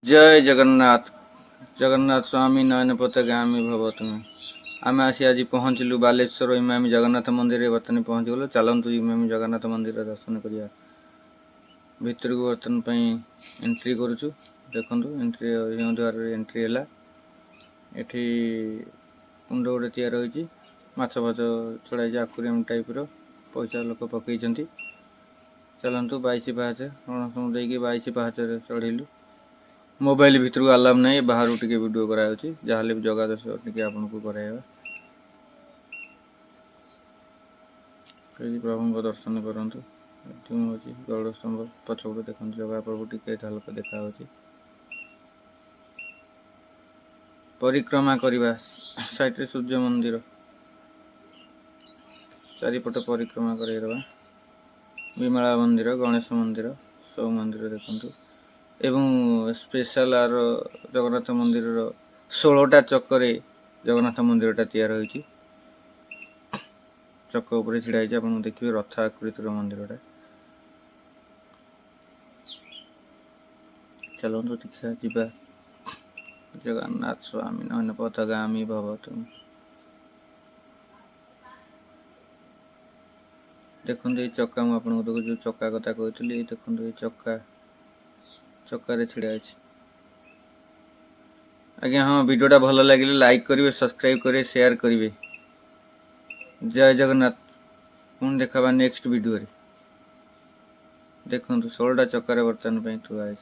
जय जगन्नाथ। जगन्नाथ स्वामी नयन पथगामी भव तुम्हें। आम आसी आज पहुँचलु बालेश्वर इमामी जगन्नाथ मंदिर बर्तमान पहुँचगलु। चलतु इमामी जगन्नाथ मंदिर दर्शन करिया भितर को बर्तमान एंट्री करुचु। देखु एंट्री द्वार एंट्री है एठी कुंड गोटे तैयार होती माछ फाच छड़ाई आक्वेरियम टाइप पैसा लोक पकई। चलतु 22 पाहाच देकी 22 पाहाच चढ़ेलु। मोबाइल भितर को अलाव नहीं, बाहर टिके वीडियो कराई जहाँ भी जगह दर्श टे आपन को कराइबा। प्रभु दर्शन करूँ गौड़ स्तंभ पछपट देखते जगह प्रभु टिके हल्क देखा परिक्रमा करवा साइड सूर्य मंदिर चारिपट परिक्रमा करवा। विमला मंदिर गणेश मंदिर सब मंदिर देखु एवं स्पेशल आर जगन्नाथ मंदिर 16टा चक्कर जगन्नाथ मंदिरटा तैयार होती। चक उपर छिड़ा आप देखिए रथ आकृतिर मंदिरटा। चलतु देखा जा जगन्नाथ स्वामी नयन पथगामी भव तुम। देखो ये चक्का मुझे देखो जो चक्का कथा कहती देखो ये चक्का चक्कर छिड़ा अच्छे। आज्ञा हाँ वीडियोटा भल लगे लाइक करेंगे, सब्सक्राइब करेंगे, शेयर करेंगे। जय जगन्नाथ। पुणी देखा नेक्स्ट वीडियो। देखो 16टा चक्कर बर्तमान थुआ है।